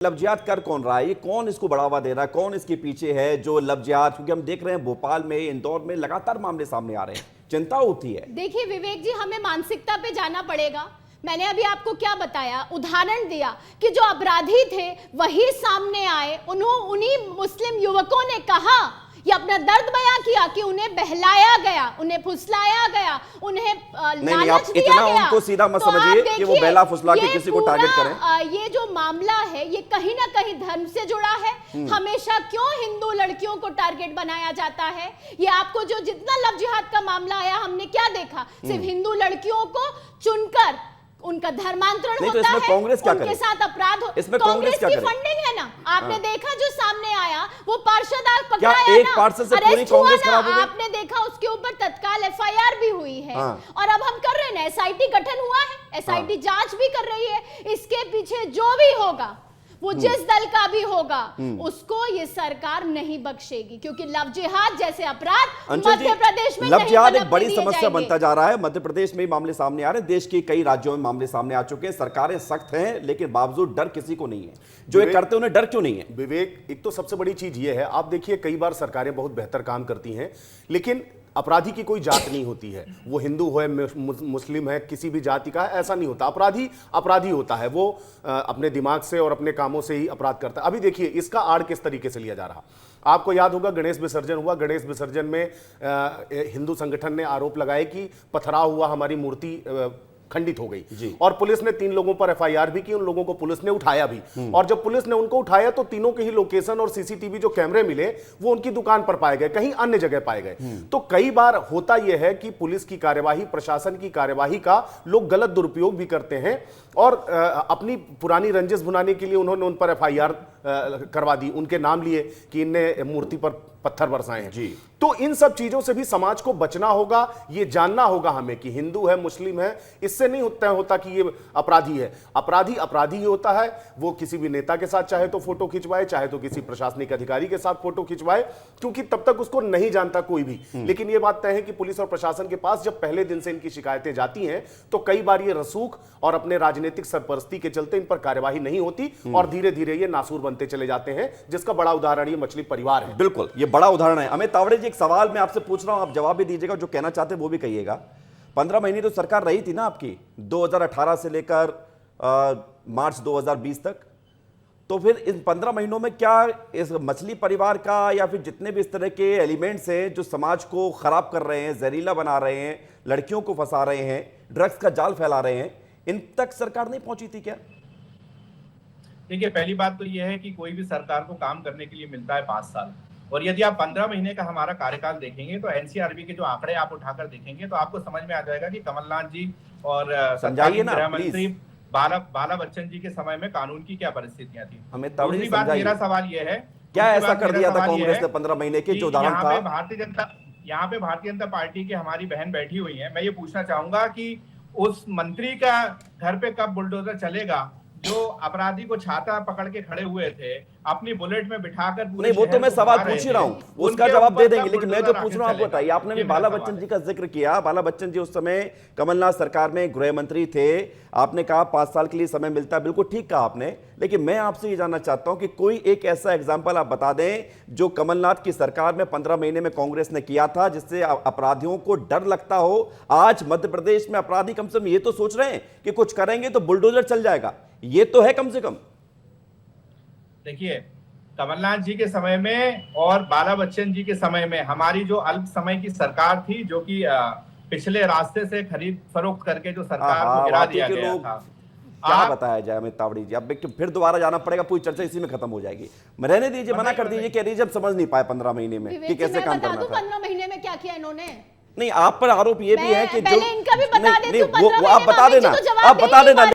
Love जिहाद कर कौन रहा है? ये कौन इसको बढ़ावा दे रहा है? कौन इसके पीछे है जो लव जिहाद? क्योंकि हम देख रहे हैं भोपाल में, इंदौर में लगातार मामले सामने आ रहे हैं, चिंता होती है। देखिए विवेक जी, हमें मानसिकता पे जाना पड़ेगा। मैंने अभी आपको क्या बताया, उदाहरण दिया कि जो अपराधी थे वही सामने आए, उन्हीं मुस्लिम युवकों ने कहा, ये अपना दर्द बयां किया कि उन्हें बहलाया गया, उन्हें फुसलाया गया, उन्हें लालच दिया इतना गया। उनको सीधा मत समझिए कि वो बहला फुसला के किसी को टारगेट करें। ये जो मामला है ये कहीं ना कहीं धर्म से जुड़ा है। हमेशा क्यों हिंदू लड़कियों को टारगेट बनाया जाता है? ये आपको जो जितना लव जिहाद का मामला आया, हमने क्या देखा? सिर्फ हिंदू लड़कियों को चुनकर उनका धर्मांतरण होता है, कांग्रेस क्या उनके साथ अपराध हो। इसमें कांग्रेस की फंडिंग है ना, आपने देखा जो सामने आया, वो पार्षद पकड़ाया एक पार्षद से पूरी कांग्रेस खराब हो गई? आपने देखा उसके ऊपर तत्काल एफआईआर भी हुई है। और अब हम कर रहे हैं ना, एसआईटी गठन हुआ है, एसआईटी जांच भी कर रही है। इसके पीछे जो भी होगा, वो जिस दल का भी होगा, उसको ये सरकार नहीं बख्शेगी, क्योंकि लव जिहाद जैसे अपराध मध्य प्रदेश में लव जिहाद एक बड़ी समस्या बनता जा रहा है। मध्य प्रदेश में मामले सामने आ रहे हैं, देश के कई राज्यों में मामले सामने आ चुके हैं। सरकारें सख्त हैं, लेकिन बावजूद डर किसी को नहीं है। जो ये करते उन्हें डर क्यों नहीं है? विवेक, एक तो सबसे बड़ी चीज ये है, आप देखिए कई बार सरकारें बहुत बेहतर काम करती हैं, लेकिन अपराधी की कोई जात नहीं होती है। वो हिंदू है, मुस्लिम है, किसी भी जाति का है, ऐसा नहीं होता। अपराधी अपराधी होता है, वो अपने दिमाग से और अपने कामों से ही अपराध करता है। अभी देखिए इसका आड़ किस तरीके से लिया जा रहा। आपको याद होगा गणेश विसर्जन हुआ, गणेश विसर्जन में हिंदू संगठन ने आरोप लगाए कि पथराव हुआ, हमारी मूर्ति खंडित हो गई, और पुलिस ने 3 लोगों पर एफआईआर भी की, उन लोगों को पुलिस ने उठाया भी। और जब पुलिस ने उनको उठाया तो तीनों के ही लोकेशन और सीसीटीवी जो कैमरे मिले वो उनकी दुकान पर पाए गए, कहीं अन्य जगह पाए गए। तो कई बार होता यह है कि पुलिस की कार्यवाही, प्रशासन की कार्यवाही का लोग गलत दुरुपयोग भी करते हैं, और अपनी पुरानी रंजिश भुनाने के लिए उन्होंने उन पर एफआईआर करवा दी, उनके नाम लिए कि इनने मूर्ति पर पत्थर बरसाए हैं। तो इन सब चीजों से भी समाज को बचना होगा। ये जानना होगा हमें कि हिंदू है, मुस्लिम है, इससे नहीं होता कि ये अपराधी है। अपराधी अपराधी ही होता है। वो किसी भी नेता के साथ चाहे तो फोटो खिंचवाए, चाहे तो किसी प्रशासनिक अधिकारी के साथ फोटो खिंचवाए, क्योंकि तब तक उसको नहीं जानता कोई भी। लेकिन ये बात तय है कि पुलिस और प्रशासन के पास जब पहले दिन से इनकी शिकायतें जाती हैं तो कई बार ये रसूख और अपने राजनीतिक सरपरस्ती के चलते इन पर कार्यवाही नहीं होती, और धीरे धीरे ये नासूर बनते चले जाते हैं, जिसका बड़ा उदाहरण ये मछली परिवार है। बिल्कुल, ये बड़ा उदाहरण है। अमित तावड़े जी, एक सवाल मैं आपसे पूछ रहा हूं, आप जवाब भी दीजिएगा, जो कहना चाहते हैं वो भी कहिएगा। 15 महीने तो सरकार रही थी ना आपकी, 2018 से लेकर मार्च 2020 तक। तो फिर इन 15 महीनों में क्या इस मछली परिवार का या फिर जितने भी इस तरह के एलिमेंट्स हैं जो समाज को खराब कर रहे हैं, जहरीला बना रहे हैं, लड़कियों को फंसा रहे हैं, ड्रग्स का जाल फैला रहे हैं, इन तक सरकार नहीं पहुंची थी क्या? देखिए, पहली बात तो यह है कि कोई भी सरकार को काम करने के लिए मिलता है 5 साल, और यदि आप 15 महीने का हमारा कार्यकाल देखेंगे तो एनसीआरबी के जो आंकड़े आप उठाकर देखेंगे तो आपको समझ में आ जाएगा कि कमलनाथ जी और गृह मंत्री बाला बच्चन जी के समय में कानून की क्या परिस्थितियां थी। दूसरी बात, मेरा सवाल यह है, क्या ऐसा कर दिया था कांग्रेस ने 15 महीने के? जो उदाहरण था, यहाँ पे भारतीय जनता पार्टी की हमारी बहन बैठी हुई है, मैं ये पूछना चाहूंगा कि उस मंत्री का घर पे कब बुलडोजर चलेगा जो अपराधी को छाता पकड़ के खड़े हुए थे, अपनी बुलेट में बिठाकर? नहीं, वो तो मैं सवाल पूछ ही रहा हूं, उसका जवाब दे देंगे, लेकिन मैं जो पूछ रहा हूं आपको बताइए। आपने भी बाला बच्चन जी का जिक्र किया। बाला बच्चन जी उस समय कमलनाथ सरकार में गृह मंत्री थे। आपने कहा 5 साल के लिए समय मिलता है, बिल्कुल ठीक कहा आपने, लेकिन मैं आपसे ये जानना चाहता हूं कि कोई एक ऐसा एग्जाम्पल आप बता दें जो कमलनाथ की सरकार में 15 महीने में कांग्रेस ने किया था, जिससे अपराधियों को डर लगता हो। आज मध्य प्रदेश में अपराधी कम से कम ये तो सोच रहे हैं कि कुछ करेंगे तो बुलडोजर चल जाएगा, ये तो है कम से कम। देखिए, कमलनाथ जी के समय में और बाला बच्चन जी के समय में हमारी जो अल्प समय की सरकार थी, जो कि पिछले रास्ते से खरीद फरोख्त करके जो सरकार को गिरा दिया गया था, क्या बताया जाए अमित तावड़ी जी? अब फिर दोबारा जाना पड़ेगा, पूरी चर्चा इसी में खत्म हो जाएगी। रहने दीजिए, मना कर दीजिए, कह दीजिए समझ नहीं पाए 15 महीने में कि कैसे काम करना था। 15 महीने में क्या किया इन्होंने? नहीं, आप पर आरोप ये भी है कि पहले इनका भी बता दें, वो आप बता देना, आप बता देना।